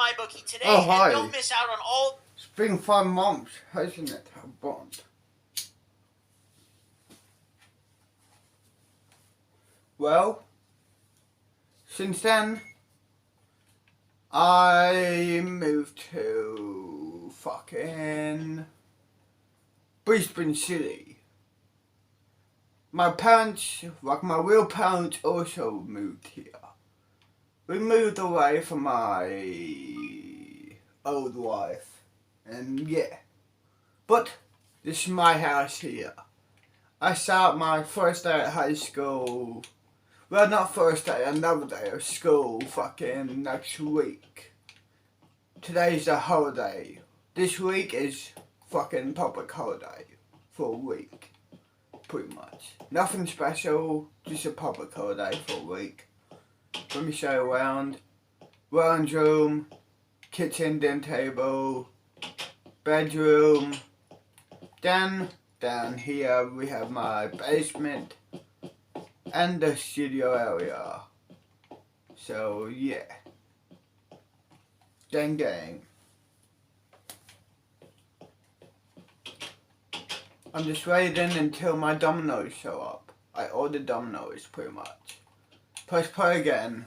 MyBookie today, Oh, hi. and don't miss out on all... It's been 5 months, hasn't it, Bond? Well, since then, I moved to fucking Brisbane City. My parents, like my real parents, also moved here. We moved away from my old wife, and yeah. But this is my house here. I start my first day at high school. Well, not first day, another day of school fucking next week. Today's a holiday. This week is fucking public holiday for a week. Pretty much. Nothing special, just a public holiday for a week. Let me show you around. Lounge room, kitchen, den table, bedroom. Then down here we have my basement and the studio area. So yeah. Gang. I'm just waiting until my dominoes show up. I ordered dominoes pretty much. Press play again.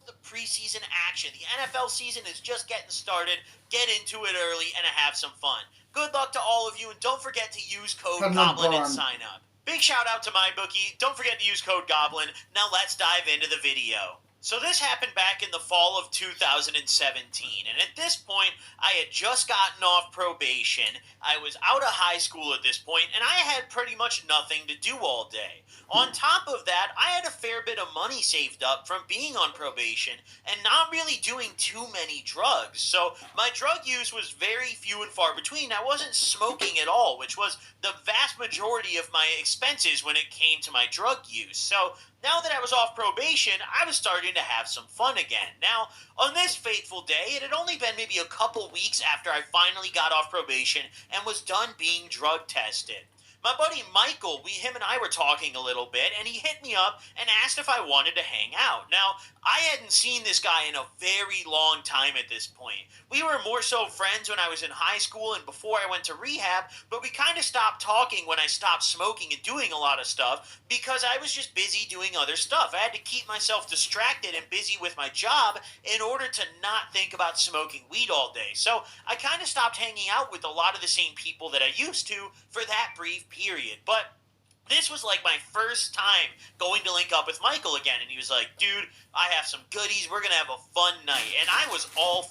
The preseason action. The NFL season is just getting started. Get into it early and have some fun. Good luck to all of you, and don't forget to use code GOBLIN and sign up. Big shout out to MyBookie. Don't forget to use code GOBLIN. Now let's dive into the video. So this happened back in the fall of 2017, and at this point, I had just gotten off probation. I was out of high school at this point, and I had pretty much nothing to do all day. On top of that, I had a fair bit of money saved up from being on probation and not really doing too many drugs. So my drug use was very few and far between. I wasn't smoking at all, which was the vast majority of my expenses when it came to my drug use. So now that I was off probation, I was starting to have some fun again. Now, on this fateful day, it had only been maybe a couple weeks after I finally got off probation and was done being drug tested. My buddy Michael, him and I were talking a little bit, and he hit me up and asked if I wanted to hang out. Now, I hadn't seen this guy in a very long time at this point. We were more so friends when I was in high school and before I went to rehab, but we kind of stopped talking when I stopped smoking and doing a lot of stuff because I was just busy doing other stuff. I had to keep myself distracted and busy with my job in order to not think about smoking weed all day. So I kind of stopped hanging out with a lot of the same people that I used to for that brief period. But this was like my first time going to link up with Michael again, and he was like, dude, I have some goodies, we're gonna have a fun night. And I was all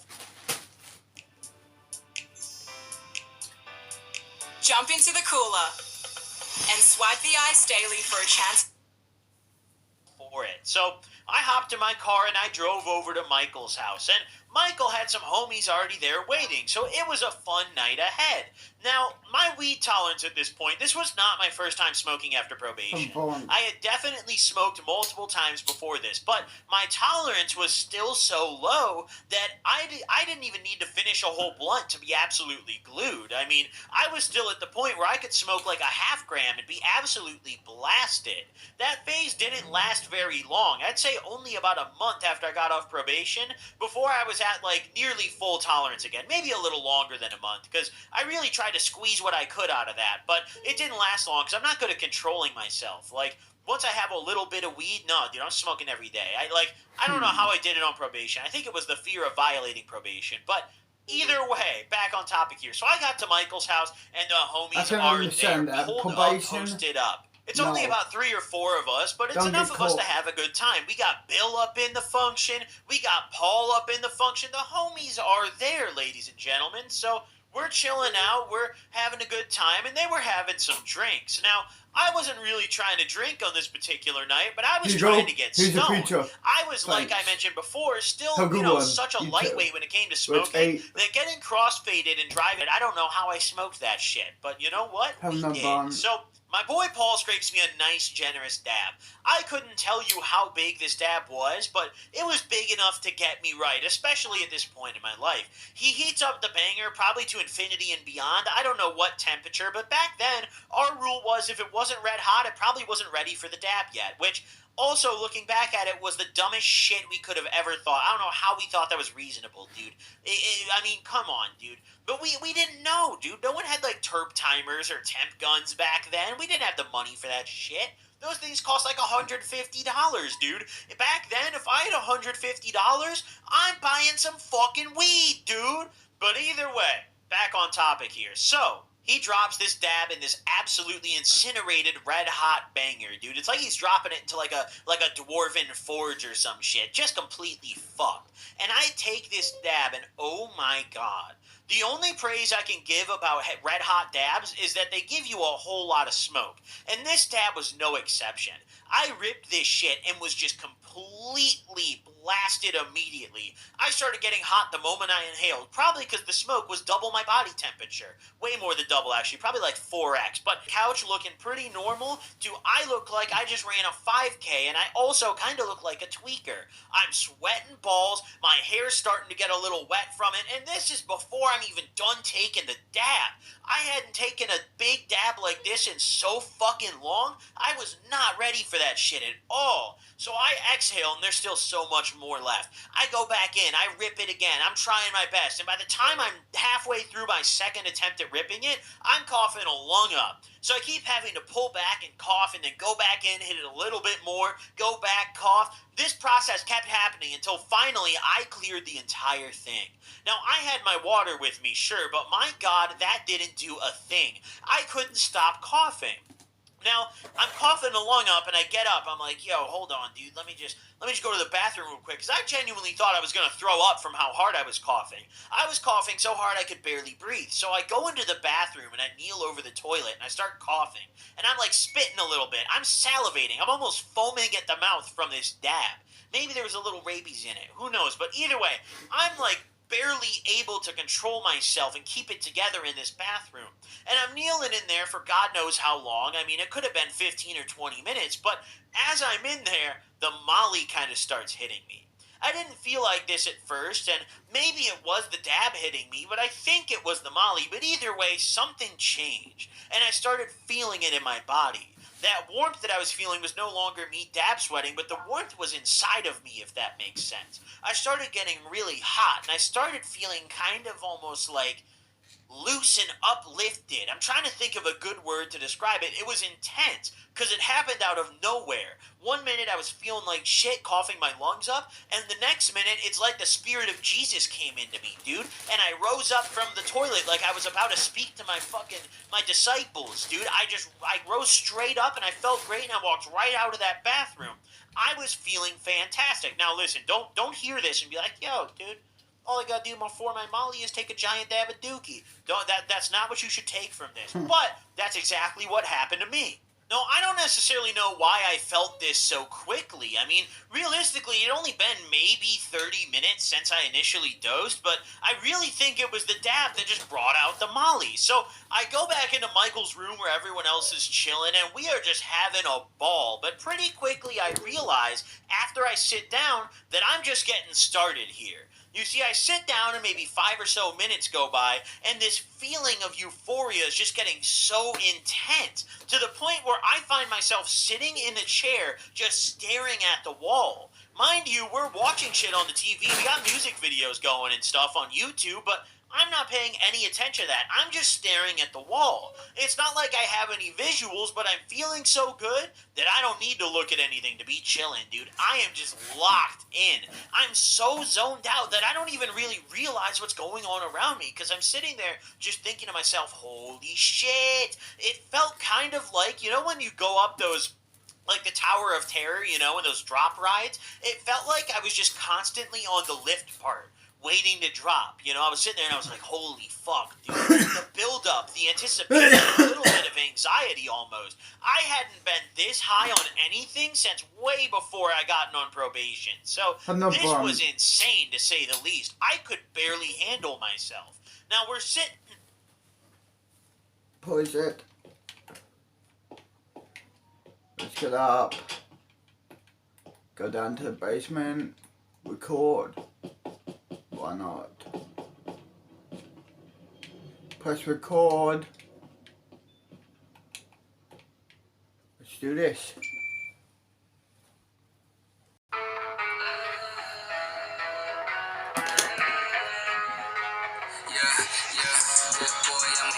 jump into the cooler and swipe the ice daily for a chance for it. So I hopped in my car and I drove over to Michael's house, and Michael had some homies already there waiting, so it was a fun night ahead. Now, my weed tolerance at this point, this was not my first time smoking after probation. I had definitely smoked multiple times before this, but my tolerance was still so low that I didn't even need to finish a whole blunt to be absolutely glued. I mean, I was still at the point where I could smoke like a half gram and be absolutely blasted. That phase didn't last very long. I'd say only about a month after I got off probation before I was at like nearly full tolerance again. Maybe a little longer than a month, because I really tried to squeeze what I could out of that, but it didn't last long because I'm not good at controlling myself. Like, once I have a little bit of weed, no, dude, I'm smoking every day. I don't know how I did it on probation. I think it was the fear of violating probation, but either way, back on topic here. So I got to Michael's house, and the homies are there, posted up. It's only about 3 or 4 of us, but it's enough of us to have a good time. We got Bill up in the function. We got Paul up in the function. The homies are there, ladies and gentlemen. So we're chilling out. We're having a good time, and they were having some drinks. Now, I wasn't really trying to drink on this particular night, but I was trying to get stoned. I was, like I mentioned before, still, such a lightweight when it came to smoking that getting crossfaded and driving, I don't know how I smoked that shit, but you know what? We did. So my boy Paul scrapes me a nice, generous dab. I couldn't tell you how big this dab was, but it was big enough to get me right, especially at this point in my life. He heats up the banger probably to infinity and beyond. I don't know what temperature, but back then, our rule was if it wasn't red hot, it probably wasn't ready for the dab yet, which Also, looking back at it, was the dumbest shit we could have ever thought. I don't know how we thought that was reasonable, dude. I mean, come on, dude. But we didn't know, dude. No one had like terp timers or temp guns back then. We didn't have the money for that shit. Those things cost like $150, dude. Back then, if I had $150, I'm buying some fucking weed, dude. But either way, back on topic here. So, he drops this dab in this absolutely incinerated red hot banger, dude. It's like he's dropping it into like a dwarven forge or some shit. Just completely fucked. And I take this dab and oh my god. The only praise I can give about red hot dabs is that they give you a whole lot of smoke. And this dab was no exception. I ripped this shit and was just completely blasted immediately. I started getting hot the moment I inhaled, probably because the smoke was double my body temperature. Way more than double, actually, probably like 4x. But couch looking pretty normal to I look like I just ran a 5K, and I also kind of look like a tweaker. I'm sweating balls, my hair's starting to get a little wet from it, and this is before I'm even done taking the dab. I hadn't taken a big dab like this in so fucking long, I was not ready for that shit at all. So I exhale, and there's still so much more left. I go back in, I rip it again, I'm trying my best, and by the time I'm halfway through my second attempt at ripping it, I'm coughing a lung up. So I keep having to pull back and cough, and then go back in, hit it a little bit more, go back, cough. This process kept happening until finally I cleared the entire thing. Now, I had my water with me, sure, but my god, that didn't do a thing. I couldn't stop coughing. Now, I'm coughing a lung up, and I get up. I'm like, yo, hold on, dude. Let me just go to the bathroom real quick, because I genuinely thought I was going to throw up from how hard I was coughing. I was coughing so hard I could barely breathe. So I go into the bathroom, and I kneel over the toilet, and I start coughing. And I'm, like, spitting a little bit. I'm salivating. I'm almost foaming at the mouth from this dab. Maybe there was a little rabies in it. Who knows? But either way, I'm, like, barely able to control myself and keep it together in this bathroom. And I'm kneeling in there for God knows how long. I mean, it could have been 15 or 20 minutes, but as I'm in there, the molly kind of starts hitting me. I didn't feel like this at first, and maybe it was the dab hitting me, but I think it was the molly. But either way, something changed, and I started feeling it in my body. That warmth that I was feeling was no longer me dab sweating, but the warmth was inside of me, if that makes sense. I started getting really hot, and I started feeling kind of almost like loose and uplifted. I'm trying to think of a good word to describe it. It was intense, because it happened out of nowhere. One minute I was feeling like shit, coughing my lungs up, and the next minute it's like the spirit of Jesus came into me, dude, and I rose up from the toilet like I was about to speak to my disciples, dude. I rose straight up, and I felt great, and I walked right out of that bathroom. I was feeling fantastic. Now listen, don't hear this and be like, yo, dude, all I gotta do before my molly is take a giant dab of dookie. That's not what you should take from this. But that's exactly what happened to me. No, I don't necessarily know why I felt this so quickly. I mean, realistically, it only been maybe 30 minutes since I initially dosed, but I really think it was the dab that just brought out the molly. So I go back into Michael's room where everyone else is chilling, and we are just having a ball. But pretty quickly I realize, after I sit down, that I'm just getting started here. You see, I sit down and maybe 5 or so minutes go by, and this feeling of euphoria is just getting so intense, to the point where I find myself sitting in a chair just staring at the wall. Mind you, we're watching shit on the TV, we got music videos going and stuff on YouTube, but I'm not paying any attention to that. I'm just staring at the wall. It's not like I have any visuals, but I'm feeling so good that I don't need to look at anything to be chilling, dude. I am just locked in. I'm so zoned out that I don't even really realize what's going on around me, because I'm sitting there just thinking to myself, holy shit. It felt kind of like, you know when you go up those, like the Tower of Terror, you know, and those drop rides? It felt like I was just constantly on the lift part, waiting to drop. You know, I was sitting there and I was like, holy fuck, dude. The build-up, the anticipation, a little bit of anxiety almost. I hadn't been this high on anything since way before I gotten on probation. So this was insane, to say the least. I could barely handle myself. Now we're sitting... Push it. Let's get up. Go down to the basement. Record. Why not? Press record. Let's do this.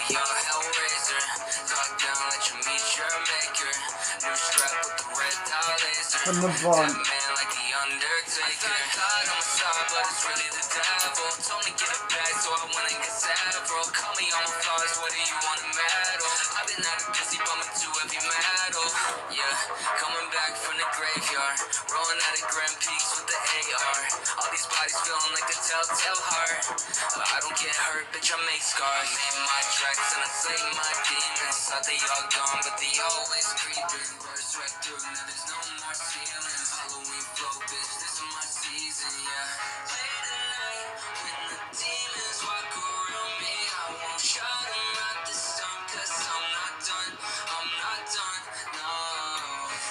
like a young Hellraiser. Talk down, let you meet your maker. New strap with the red dot laser. From the bond. That man like the Undertaker. I thought God on my side, but it's really the devil. Told me get it back, so I went and got several. Call me on my flaws, what do you want to meddle? I've been out of busy bumming to heavy metal. Yeah, coming back from the graveyard. Rolling out of Grand Peaks with the AR. All these bodies feeling like a telltale heart. But I don't get hurt, bitch, I make scars. Name my tracks and I slay my demons. Thought they all gone, but they always creeping. Burst right through, now there's no more ceiling. Halloween flow, bitch, this is my season, yeah. Late at night, when the demons walk around me, I won't shut them out this time, cause I'm not done, no.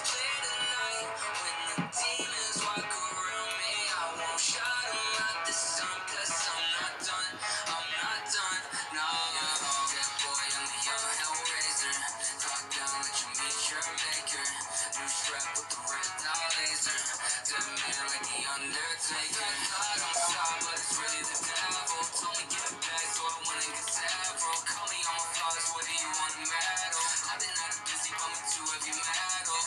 Late at night, when the demons walk around me, I won't shut them out this time, cause I'm not done, no. That boy, I'm the young Hellraiser. Talk down, let you meet your maker. New strap with the red dot laser. That man like the Undertaker. God on top, but it's really the devil. Told me get it back, so I went and got several. Call me on my flaws, what do you want to meddle? I've been out of busy bumming to heavy metal.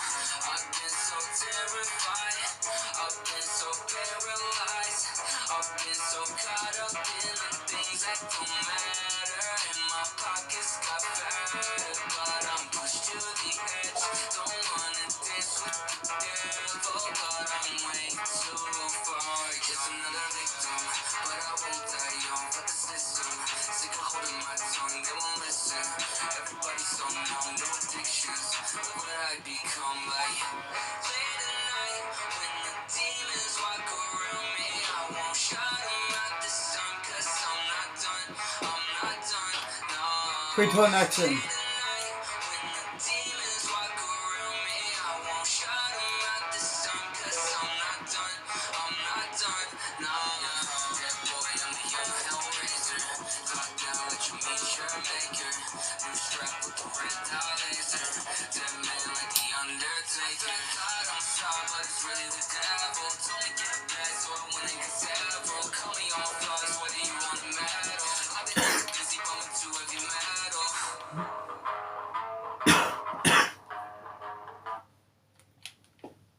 I've been so terrified. I've been so paralyzed. I've been so caught up in the things that don't matter. And my pockets got fatter, but I'm pushed to the edge. Don't wanna dance with the devil, but I'm way too far. Just another victim, but I won't die young. Fuck the system, sick of holding my tongue, they won't listen. Everybody's so numb, no addictions. Look what I become like. Late at night, when the demons walk around me, I won't shut them out this time, cause I'm not done, no. Quick one action.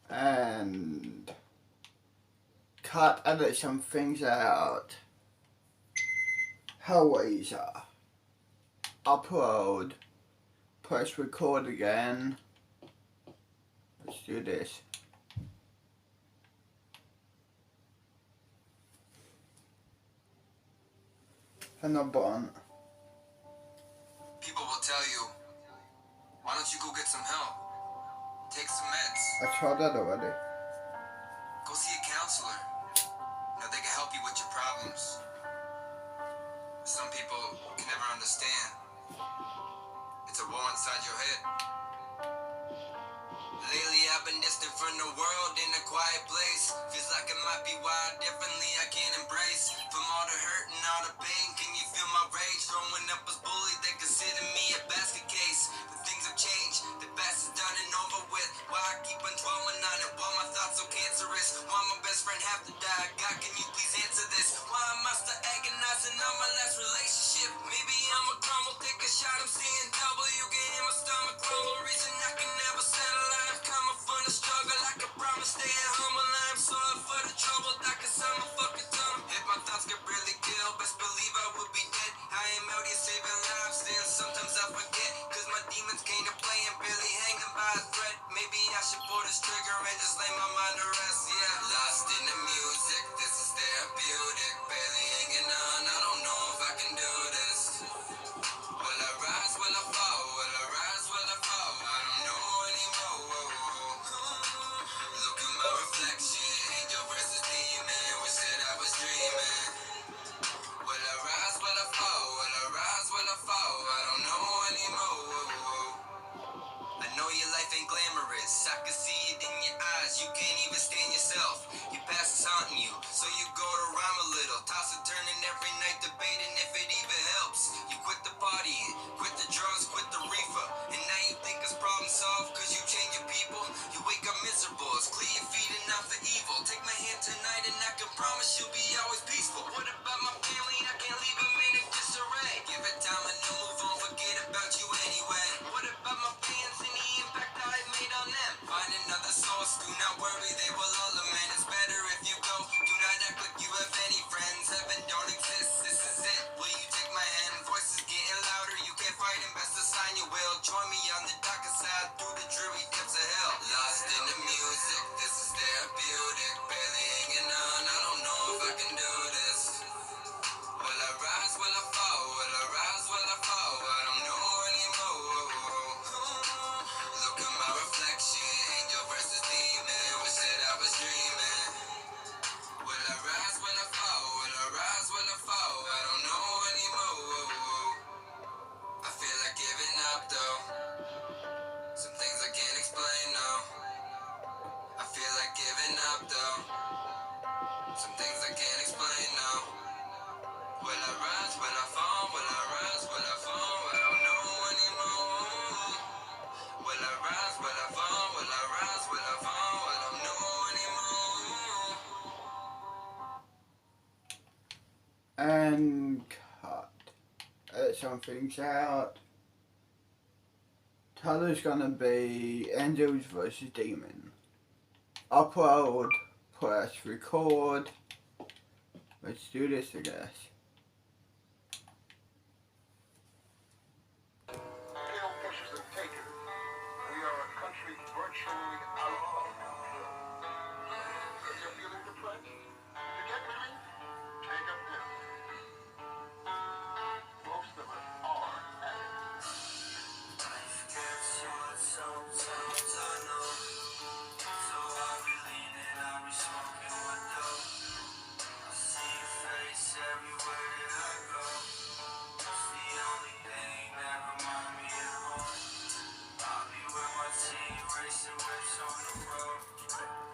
And cut edit some things out. Hellraiser. Upload. Press record again. Let's do this. And a button. People will tell you, why don't you go get some help? Take some meds. I tried that already. Go see a counselor. Now they can help you with your problems. Some people can never understand. It's a war inside your head. Lately I've been distant from the world in a quiet place. Feels like it might be wild differently I can't embrace. From all the hurt and all the pain, can you feel my rage? Throwing up as bully, they consider me a basket case. But things have changed, the past is done and over with. Why I keep on dwelling on it, why my thoughts so cancerous? Why my best friend have to die? God, can you please answer this? Why am I still agonizing on my last relationship? Maybe I'm a crumble, take a shot, I'm seeing double. You can hear my stomach rumble, reason I can never settle. I'm coming from the struggle, I can promise staying humble. I'm sorry for the trouble, I can sum a fucking tunnel. If my thoughts get really kill, best believe I would be dead. I am out here saving lives, then sometimes I forget. Cause my demons came to play and barely hanging by a thread. Maybe I should pull this trigger and just lay my mind to rest. Yeah, lost in the music, this is therapeutic. Barely hanging on, I don't know if I can do this. Will I rise, will I fall? Will I rise, will I fall? I don't know anymore. Look at my reflection, angel versus demon. Wish that I was dreaming. Will I rise, will I fall? Will I rise, will I fall? I don't know anymore. I know your life ain't glamorous, I can see it in your eyes. You can't even stand yourself, your past is haunting you. So you go to rhyme a little, toss and turning every night, debating if it even helps. You quit the partying, quit the drugs, quit the reefer. And now you think it's problem solved cause you change your people. You wake up miserable, it's clear you're feeding off the evil. Take my hand tonight and I can promise you'll be always peaceful. What about my family? I can't leave them in a disarray. Give it time and you'll move on and cut. Edit some things out. Title's gonna be Angels vs Demon. Upload, press record. Let's do this, I guess. Hail pushers and takers. We are a country virtually out of control. If you're feeling depressed, to get relief, take a pill. Most of us are addicts. Life gets hard sometimes, I know. So I'll be leaning, I'll be smoking my dope. I see your face everywhere that I go. It's the only thing that remind me of home. I'll be with my team, racing whips on the road.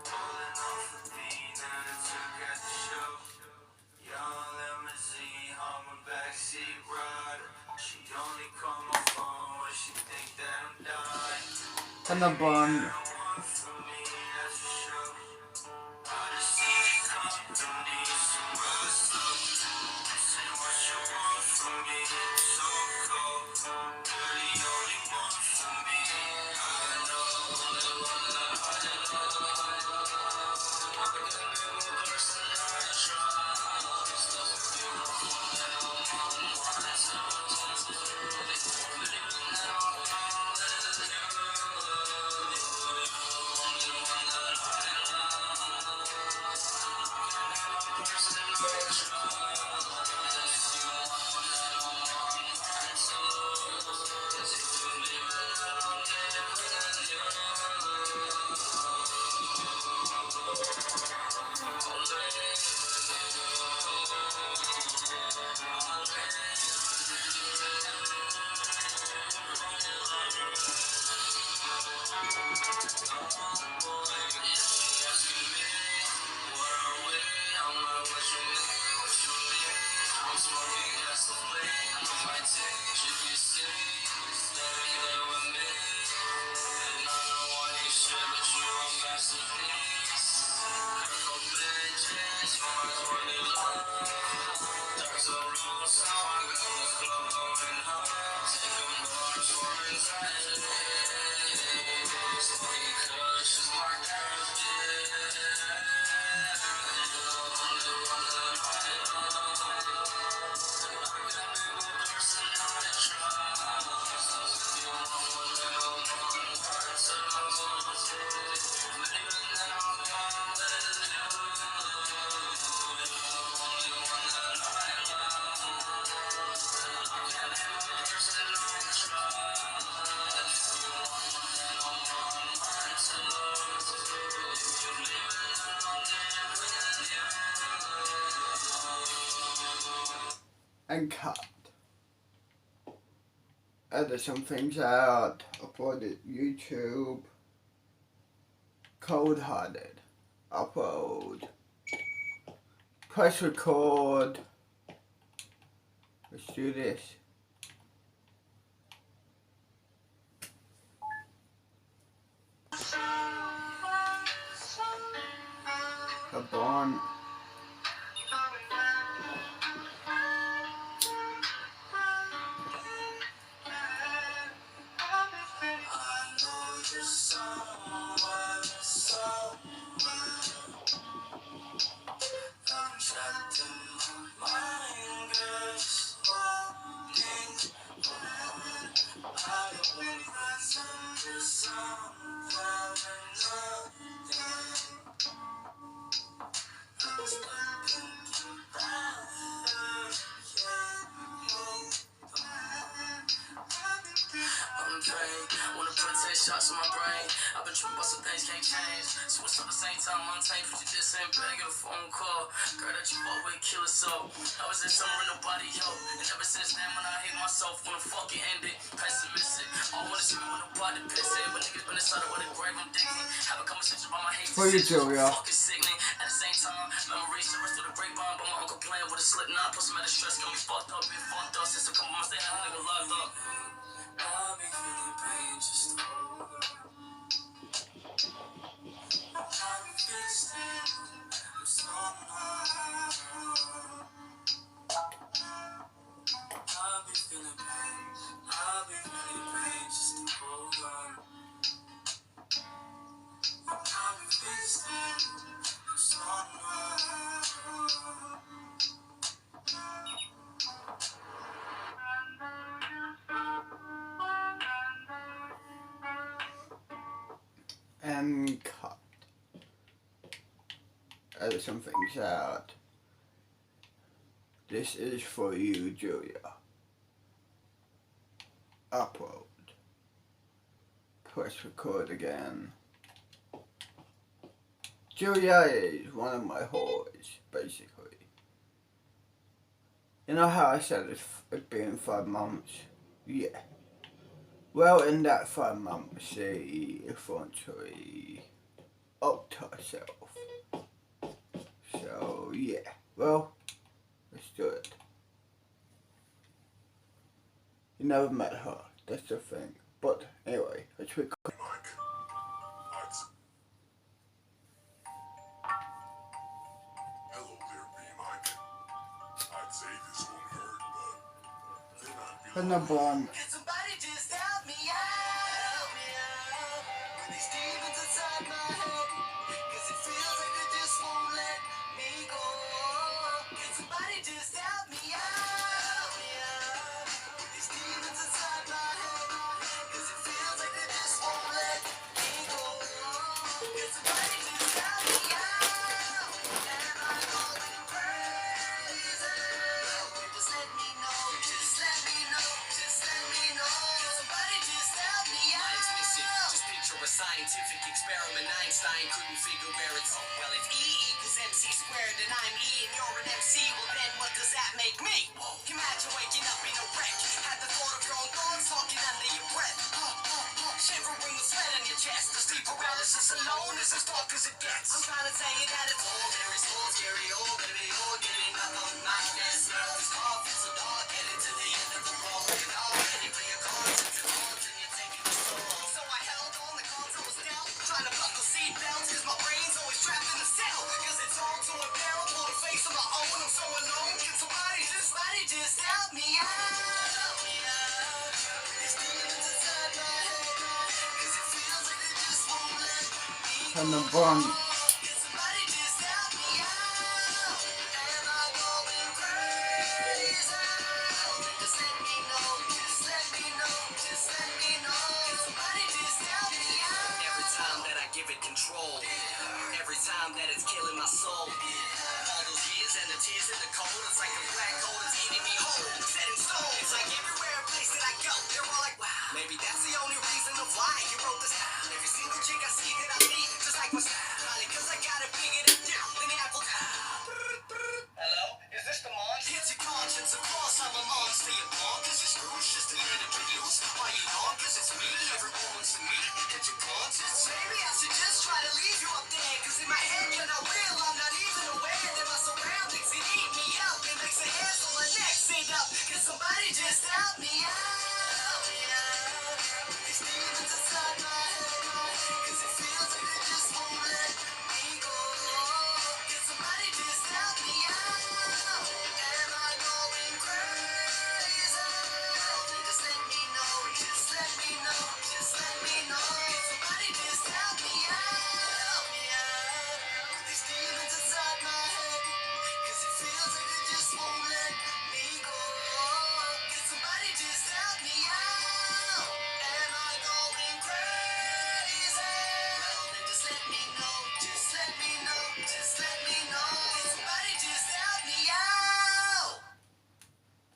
Pulling off the beat that I took at the show. Young limousine, I'm a backseat rider. She only call my phone when she think that I'm dying. And the bun. For me, that's for sure. I just need a company, some rust up. Say what you want from me, so cold. You're the only one for me. I know. And cut. Edit some things out. Upload it YouTube. Cold hearted. Upload. Press record. Let's do this. A bond. Wanna protect shots in my brain. I've been tripping, but some things can't change. So it's at the same time, I'm tamed, but you just ain't back in a phone call. Girl that you fuck with, kill it so. I was in summer and nobody helped. And ever since then, when I hate myself, wanna fucking end it. Pessimistic. I wanna see me when nobody piss it. But niggas been inside of what the grave I'm digging. Have a conversation about my hate. For you, Julia. Fucking sickening. At the same time, memories surface through the grapevine. But my uncle playing with a slip knot. Plus, I'm at a stress, got me fucked up, been fucked up. Since a couple months, they had a nigga locked up. I'll be feeling pain just over. I'm so high. and cut. Edit some things out. This is for you, Julia. Upload. Press record again. Julia is one of my whores, basically. You know how I said it's been 5 months? Yeah. Well, in that 5 months, she eventually upped herself. So, yeah. Well, let's do it. You never met her, that's the thing. But anyway, let's record. Hello there, B-Mike. I'd say this won't hurt, but then I'd be And the bomb. Can somebody just help me out? Help me out. With these demons inside my head. 'Cause it feels like they just won't let me go. Can somebody just help me out? Help me out. With these demons inside my head. 'Cause it feels like they just won't let me go. Can somebody just help me out? Am I going crazy? Just let me know. Just let me know. Just let me know. Can somebody just help me out? Lines missing. Just picture a scientific experiment. Einstein couldn't figure where it's. Well, if E equals MC squared and I'm E and you're an MC, well then what does that make me? Imagine waking up in a wreck. Had the thought of your own thoughts talking under your breath. Shivering the sweat on your chest. The sleep paralysis alone is as dark as it gets. I'm trying to tell you that it's all very small, scary, oh baby, you're getting up on my nest. This cough is so dark, heading to the end of the road. And all ready for your cards if you're cards and you're taking the soul. So I held on the cards I was dealt, trying to buckle seat belts, 'cause my brain's always trapped in the cell. 'Cause it's all too unbearable to face on my own. I'm so alone. Can somebody just help me out? Help me out. These demons inside my head. 'Cause it feels like they just won't let me And the bomb. Can somebody just help me out? Am I going crazy? Just let me know. Just let me know. Just let me know. Can somebody just help me out? Every time that I give it control, every time that it's killing my soul. All those years and the tears and the cold, it's like a black hole that's eating me whole. Set in stone. It's like everywhere place that I go, they're all like, wow. Maybe that's the only reason of why you wrote this. Every single chick I see that I meet, just like my style. Probably 'cause I got it bigger than you. Then the apple. Hello? Is this the monster? Hits your conscience, of course I'm a monster. You're born 'cause you're screwed, just a little bit used. Why you on? 'Cause it's me, everyone wants to meet. Hit your conscience. Maybe I should just try to leave you up there. 'Cause in my head you're not real, I'm not even aware that my surroundings it eat me up. It makes the hairs on my neck stand up. Can somebody just help me out? Help me out. These demons inside my head. 'Cause it feels like they just won't let me go. Can somebody just help me out? Am I going crazy? Just let me know. Just let me know. Just let me know. Can somebody just help me out? Help me out. These demons inside my head. 'Cause it feels like they just won't let me go. Can somebody just help me out? Am I going crazy? Well, then just let me know. Just let me know. Just let me know. Can somebody just help me out?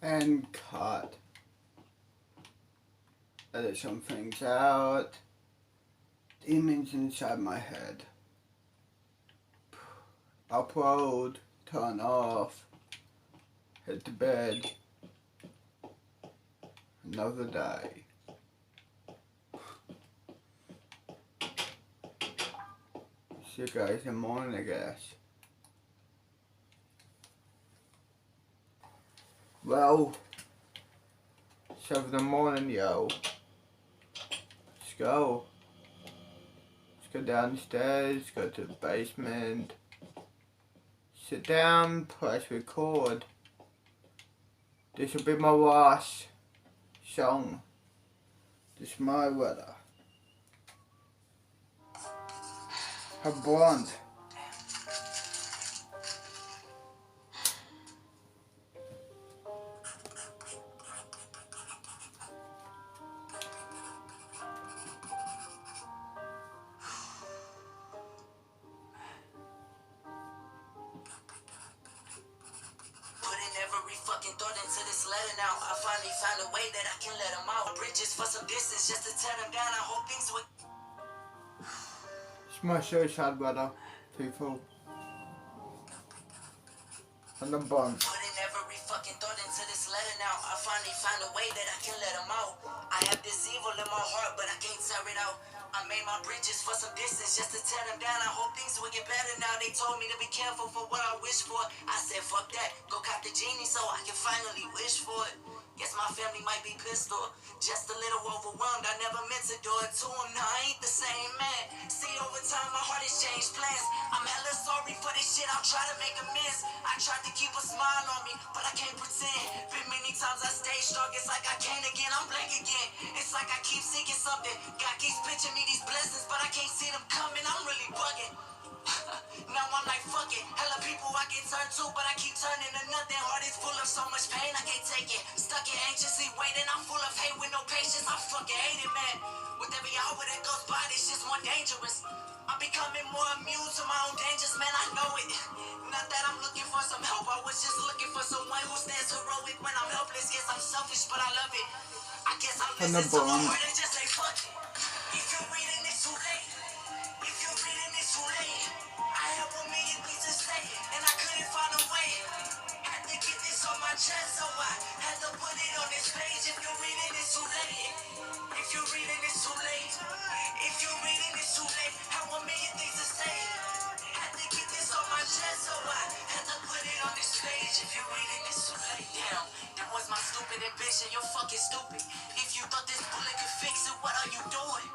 And cut. Edit some things out. Demons inside my head. Upload. Turn off. Hit the bed. Another day. See you guys in the morning, I guess. Well, 7 in the morning, yo. Let's go. Let's go downstairs, go to the basement. Sit down, press record. This will be my last song. This is my weather. Her blonde. fucking thought into this letter now. I finally found a way that I can let them out. Bridges for some distance just to tear them down. I hope things would. It's my so sad, brother. People. And the bond. Putting every fucking thought into this letter now. I finally found a way that I can let them out. I have this evil in my heart, but I can't tear it out. I made my bridges for some distance just to tear them down. I hope things will get better now. They told me to be careful for what I wish for. I said, fuck that. Go cop the genie so I can finally wish for it. Guess my family might be pissed or just a little overwhelmed. I never meant to do it to them. Now I ain't the same man. See, over time my heart has changed plans. I'm hella sorry for this shit. I'll try to make amends. I tried to keep a smile on me, but I can't pretend. Been many times I stayed strong. It's like I can't again. I'm blank again. It's like I keep seeking something. God keeps pitching me these blessings, but I can't see them coming. I'm really bugging. Now I'm like, fuck it. Hella people I can turn to, but I keep turning to nothing. Heart is full of so much pain, I can't take it. Stuck in anxiously waiting. I'm full of hate with no patience. I fucking hate it, man. With every hour that goes by, this shit's more dangerous. I'm becoming more immune to my own dangers, man. I know it. Not that I'm looking for some help. I was just looking for someone who stands heroic when I'm helpless. Yes, I'm selfish, but I love it. I guess I'll And the listen to my bond. heart and just say fuck it. If you're reading this too late. If you're reading this too late. I have a million things to say, and I couldn't find a way. Had to get this on my chest, so I had to put it on this page. If you're reading this too late. If you're reading this too late. If you're reading this too late. Have a million things to say. Had to get this on my chest, so I had to put it on this page. If you're reading this too late. Damn, that was my stupid ambition. You're fucking stupid. If you thought this bullet could fix it, what are you doing?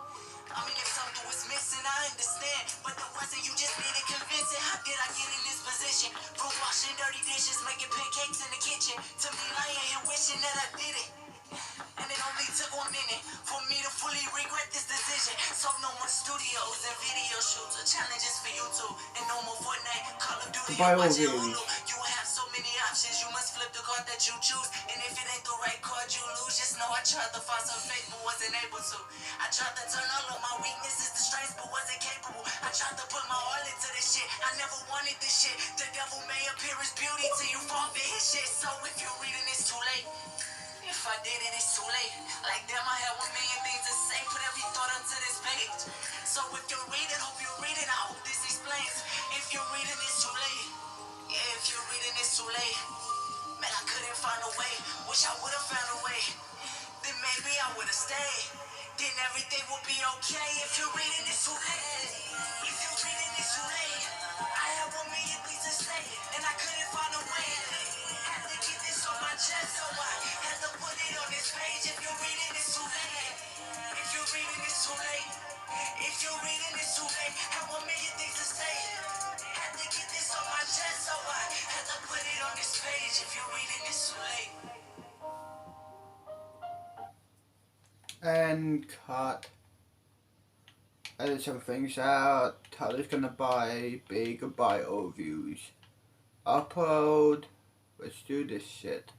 I mean, if something was missing, I understand. But the wasn't, you just needed convincing. How did I get in this position? From washing dirty dishes, making pancakes in the kitchen, to me lying here wishing that I did it. And it only took 1 minute for me to fully regret this decision. So no more studios and video shoots or challenges for YouTube. And no more Fortnite, Call of Duty, By or all watching means. Hulu. You have so many options, you must flip the card that you choose. And if it ain't the right card you lose, just know I tried to find some faith but wasn't able to. I tried to turn all of my weaknesses to strengths but wasn't capable. I tried to put my all into this shit, I never wanted this shit. The devil may appear as beauty till you fall for his shit. So if you're reading this too late. If I did it, it's too late. Like damn, I had 1 million things to say. Put every thought onto this page. So if you're reading, hope you're reading. I hope this explains. If you're reading, it's too late. Yeah, if you're reading, it's too late. Man, I couldn't find a way. Wish I would've found a way. Then maybe I would've stayed. Then everything would be okay. If you're reading, it's too late. If you're reading, it's too late. I have 1 million things to say, and I couldn't find a way. Had to get this on my chest, so I had to put it on this page. If you're reading, it's too late. If you're reading, it's too late. If you're reading, it's too late. Have 1 million things to say. Had to get this on my chest, so I had to put it on this page. If you're reading, it's too late. And cut. Edit some things out. Tyler's gonna buy big bio views. Upload. Let's do this shit.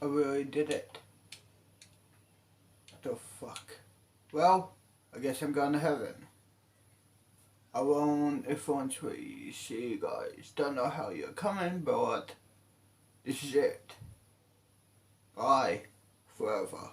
I really did it. What the fuck? Well, I guess I'm going to heaven. I won't eventually see you guys. Don't know how you're coming, but this is it. Bye. Forever.